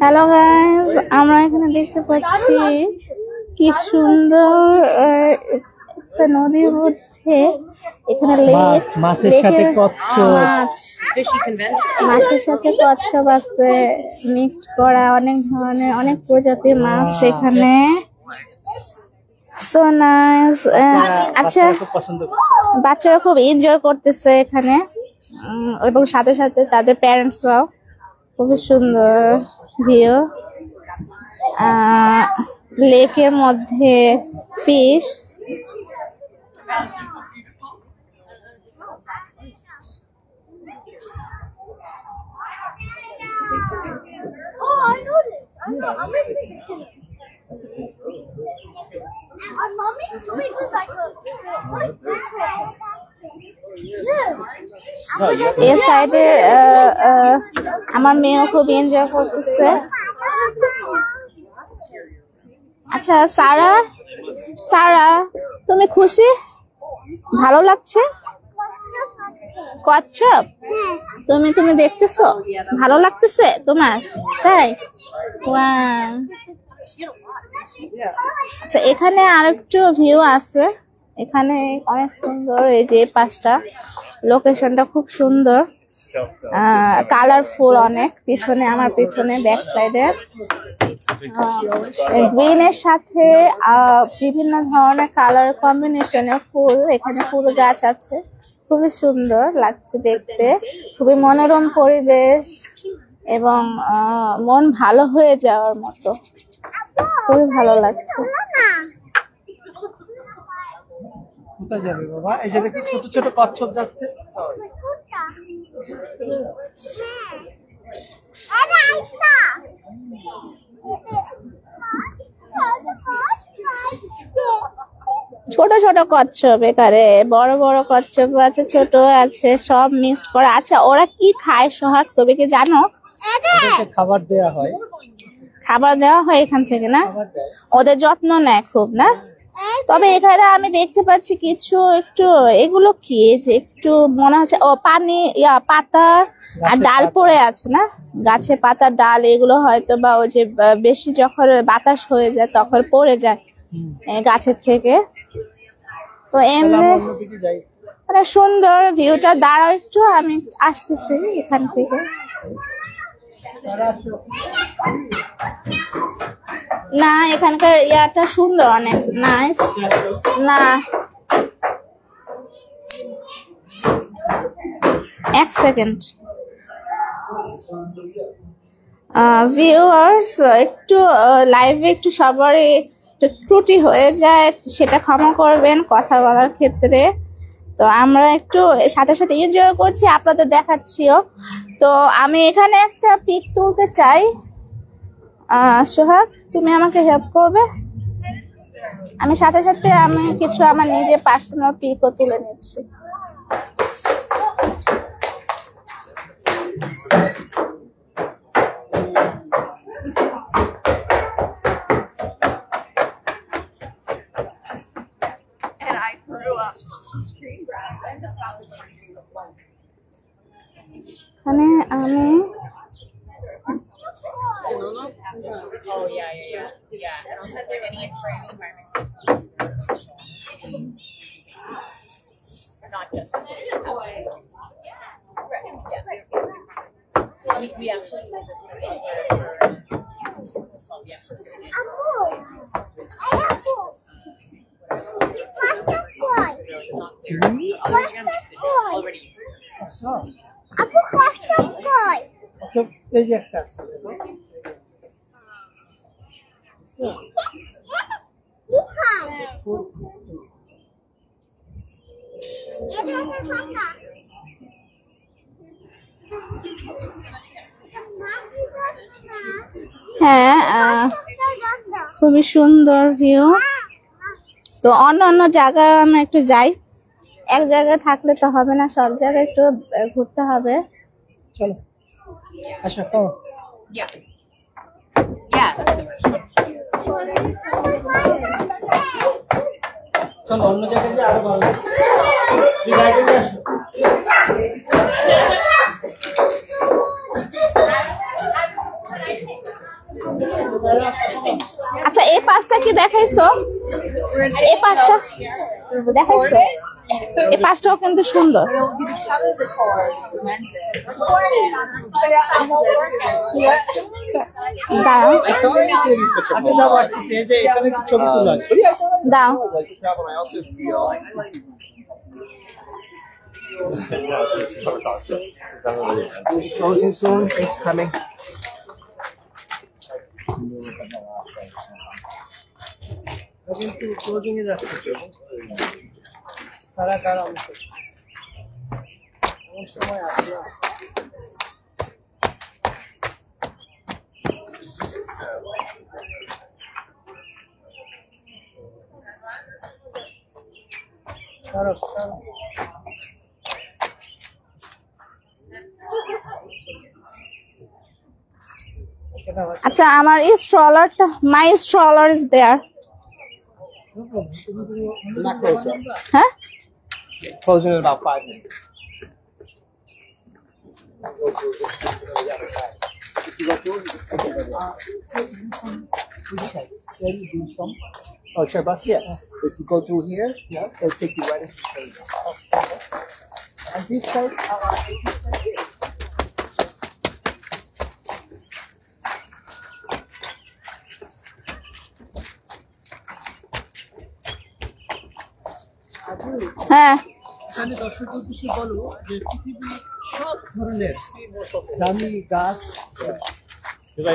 Hello guys, আমরা এখানে দেখতে পাচ্ছি কি সুন্দর একটা নদীর মধ্যে এখানে লেক, মাছের সাথে কচ্ছপ, মাছের সাথে কচ্ছপ আছে মিক্সড করা, অনেক ধরনের অনেক প্রজাতির মাছ এখানে। So nice. আচ্ছা, বাচ্চারা খুব এনজয় করতেছে এখানে এবং সাথে সাথে তাদের প্যারেন্টসরাও। খুবই সুন্দর ভিউ। লেকের মধ্যে ফিশ। এই সাইডে আমার মেয়েও খুব এনজয় করতেছে। আচ্ছা সারা, সারা তুমি খুশি? ভালো লাগছে? কচ্ছপ তুমি দেখতেছো? ভালো লাগতেছে তোমার? তাই? আচ্ছা, এখানে আরেকটু ভিউ আছে। এখানে অনেক সুন্দর, এই যে পাঁচটা লোকেশনটা খুব সুন্দর, কালারফুল অনেক। পিছনে, আমার পিছনে ব্যাক সাইডে গ্রিনের সাথে বিভিন্ন ধরনের কালার কম্বিনেশনের ফুল, এখানে ফুল গাছ আছে। খুবই সুন্দর লাগছে দেখতে, খুবই মনোরম পরিবেশ এবং মন ভালো হয়ে যাওয়ার মতো। খুবই ভালো লাগছে। কোথায় যাবে বাবা? এই যে দেখি ছোট ছোট কচ্ছপ যাচ্ছে। ছোট ছোট কচ্ছপ, এখানে বড় বড় কচ্ছপ আছে, ছোট আছে, সব মিক্সড করা। আচ্ছা, ওরা কি খায় সোহাগ, তুমি কি জানো? খাবার দেওয়া হয়। খাবার দেওয়া হয় এখান থেকে না? ওদের যত্ন নেয় খুব না? তবে এখানে আমি দেখতে পাচ্ছি কিছু একটু, এগুলো কি যে একটু মনে হচ্ছে ও পানি, পাতা আর ডাল পড়ে আছে না? গাছে পাতা ডাল, এগুলো হয়তো বা ওই যে বেশি যখন বাতাস হয়ে যায় তখন পড়ে যায় গাছের থেকে। তো এমনি মানে সুন্দর ভিউটা। দাঁড়াও একটু, আমি আসতেছি এখান থেকে। না, এখানকার ইয়াটা সুন্দর, অনেক নাইস। না, এক সেকেন্ড ভিউয়ার্স, একটু লাইভে একটু সবারই ত্রুটি হয়ে যায়, সেটা ক্ষমা করবেন কথা বলার ক্ষেত্রে। তো আমরা একটু সাথে সাথে এনজয় করছি, আপনাদের দেখাচ্ছিও। তো আমি এখানে একটা পিক তুলতে চাই। সোহাগ, তুমি আমাকে হেল্প করবে? আমি সাথে সাথে আমি কিছু আমার নিজের পার্সোনাল পিকও তুলে নিচ্ছি। এখানে আমি Oh yeah. And also they're getting it for any environment. Not just right. So we actually use it for it's not clear. Already. Aku kosong boy. এই যে একটা হ্যাঁ, খুবই সুন্দর ভিউ। তো অন্য অন্য জায়গায় আমরা একটু যাই, এক জায়গায় থাকলে তো হবে না, সব জায়গায় একটু ঘুরতে হবে। চলো আসো তো। চলো অন্য জায়গায় গিয়ে আরো ভালো লাগবে। তুই গাড়িতে আসো। আচ্ছা এই পাঁচটা কি দেখাইছো? এই পাঁচটা দেখাইছো? এই পাঁচটাও কিন্তু সুন্দর। দাও দাও। Closing soon. Thanks for coming. Closing is up. সারা কারা অংশ সময় আছে। আচ্ছা আমার এই স্ট্রলারটা, মাই স্ট্রলার ইজ দেয়ার। হ্যাঁ Closing in about 5 minutes. Oh, sure, bus? Yeah. If you go through here, it'll take you right into the And this side, হ্যাঁ এখানে দর্শকদের কিছু বলো যে পৃথিবীর সব ধরনের দামি গাছ।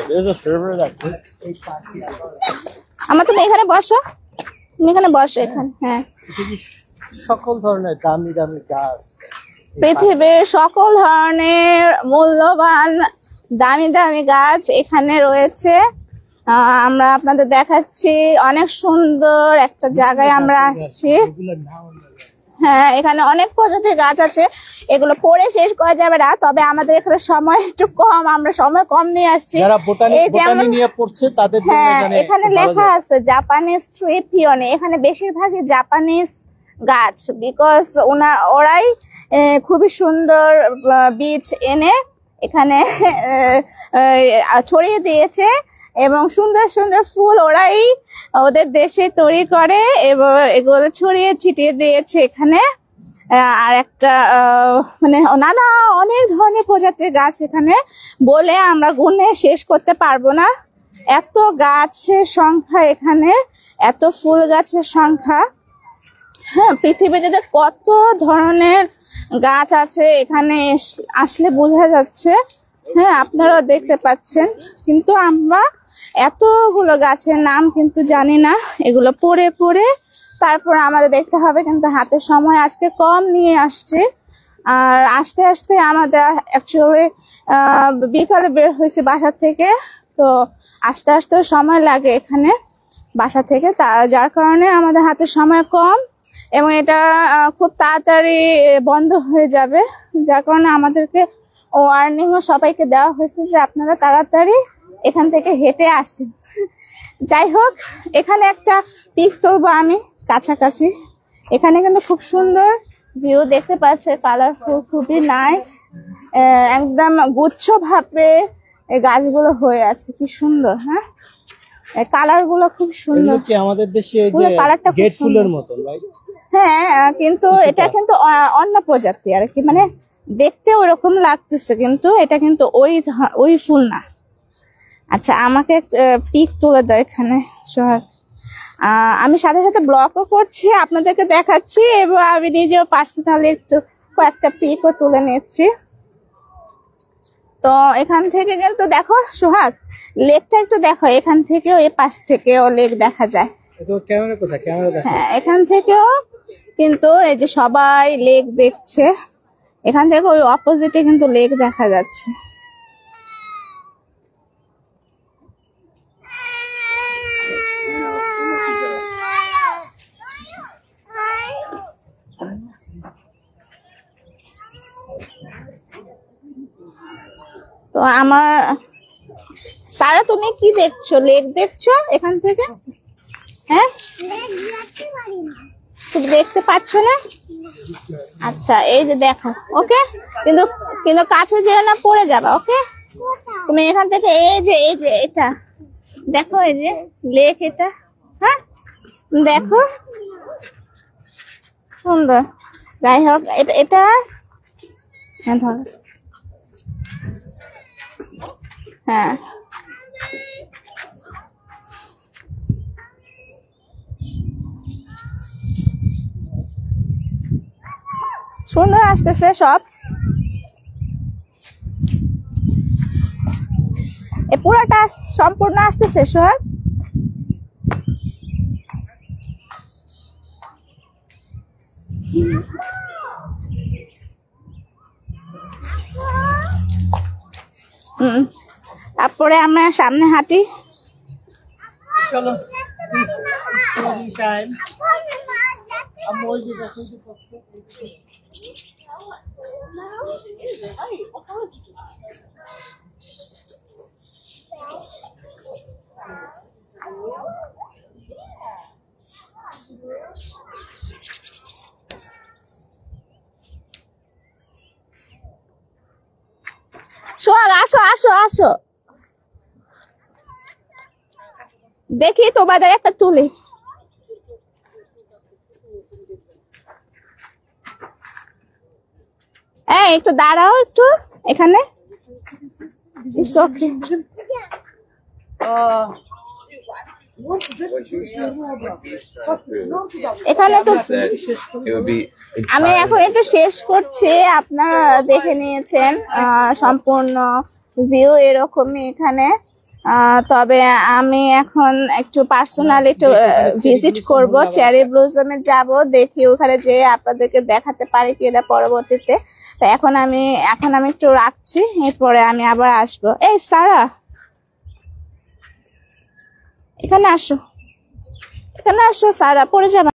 There's a server that এই পাখি আমার তুমি এখানে বসো, তুমি এখানে বসো এখানে। হ্যাঁ পৃথিবীর সকল ধরনের দামি দামি গাছ, পৃথিবীর সকল ধরনের মূল্যবান দামি দামি গাছ এখানে রয়েছে। আমরা আপনাদের দেখাচ্ছি, অনেক সুন্দর একটা জায়গায় আমরা আসছি। এগুলোর নাম হ্যাঁ এখানে অনেক প্রজাতির গাছ আছে, এগুলো পড়ে শেষ করা যাবে না, তবে আমাদের এখানে সময় একটু কম, আমরা সময় কম নিয়ে আসছি। যারা বোটানি নিয়ে পড়ছে তাদের জন্য হ্যাঁ এখানে লেখা আছে জাপানিজ ট্রি পিওনি, এখানে বেশিরভাগই জাপানিজ গাছ, বিকজ ওরাই খুবই সুন্দর বীজ এনে এখানে ছড়িয়ে দিয়েছে এবং সুন্দর সুন্দর ফুল ওরাই ওদের দেশে তৈরি করে এবং এগুলো ছড়িয়ে ছিটিয়ে দিয়েছে এখানে। আর একটা মানে নানা অনেক ধরনের প্রজাতির গাছ এখানে বলে আমরা গুনে শেষ করতে পারবো না, এত গাছের সংখ্যা এখানে, এত ফুল গাছের সংখ্যা। হ্যাঁ পৃথিবীতে কত ধরনের গাছ আছে এখানে আসলে বোঝা যাচ্ছে। হ্যাঁ আপনারাও দেখতে পাচ্ছেন, কিন্তু আমরা এতগুলো গাছের নাম কিন্তু জানি না, এগুলো পড়ে পড়ে তারপর আমাদের দেখতে হবে, কিন্তু হাতে সময় আজকে কম নিয়ে আসছে। আর আস্তে আস্তে আমাদের অ্যাকচুয়ালি বিকালে বের হয়েছে বাসা থেকে, তো আস্তে আস্তে সময় লাগে এখানে বাসা থেকে, যার কারণে আমাদের হাতে সময় কম এবং এটা খুব তাড়াতাড়ি বন্ধ হয়ে যাবে, যার কারণে আমাদেরকে ওয়ার্নিংও সবাইকে দেওয়া হয়েছে যে আপনারা তাড়াতাড়ি এখান থেকে হেঁটে আসেন। যাই হোক এখানে একটা পিক তুলবো আমি কাছাকাছি, এখানে কিন্তু খুব সুন্দর ভিউ দেখতে পাচ্ছে, কালারফুল, খুবই নাইস, একদম গুচ্ছ ভাবে এই গাছগুলো হয়ে আছে, কি সুন্দর। হ্যাঁ কালার গুলো খুব সুন্দর, কি আমাদের দেশে পুরো কালারটা গেট ফুলের মতন, রাইট? হ্যাঁ কিন্তু এটা কিন্তু অন্য প্রজাতি আর কি, মানে দেখতে ওরকম লাগতেছে কিন্তু এটা কিন্তু ওই ফুল না। আচ্ছা আমাকে পিক তুলে দাও এখানে সোহাগ, আমি সাথে সাথে ব্লগও করছি, আপনাদেরকে দেখাচ্ছি এবং আমি নিজেও পার্সোনালি একটু কয়েকটা পিকও তুলে নিচ্ছি। তো এখান থেকে কিন্তু দেখো সোহাগ, লেকটা একটু দেখো, এখান থেকেও এই পাশ থেকেও লেক দেখা যায়। ক্যামেরা কোথায়? ক্যামেরা দেখো। হ্যাঁ এখান থেকেও কিন্তু এই যে সবাই লেক দেখছে, এখান থেকে ওই অপোজিটে কিন্তু লেক দেখা যাচ্ছে। তো আমার সারা, তুমি কি দেখছো? লেক দেখছো এখান থেকে? হ্যাঁ তুমি দেখতে পাচ্ছ না? আচ্ছা এই যে দেখো, ওকে, কিন্তু কাছে যেও না, পড়ে যাবা। ওকে তুমি এখান থেকে এই যে এটা দেখো এই যে লেক এটা, হ্যাঁ দেখো সুন্দর। যাই হোক এটা হ্যাঁ ধর, হ্যাঁ সুন্দর আসতেছে সব। এ পুরোটা সম্পূর্ণ আসতেছে সব। তারপরে আমরা সামনে হাঁটি। চলো টাইম আমি ওই যে সোহাগ আসো আসো আসো, দেখি তোমাদের একটা তুলি। এই একটু দাঁড়াও একটু এখানে। It's okay. এখানে তো আমি এখন একটু শেষ করছি, আপনারা দেখে নিয়েছেন সম্পূর্ণ ভিউ এরকমই এখানে। তবে আমি এখন একটু পার্সোনালি একটু ভিজিট করব, চেরি ব্লসমে যাব, দেখি ওখানে যে আপনাদেরকে দেখাতে পারি কি এটা পরবর্তীতে। তো এখন আমি একটু রাখছি, এরপরে আমি আবার আসবো। এই সারা এখানে আসো, এখানে আসো সারা, পড়ে যাবে।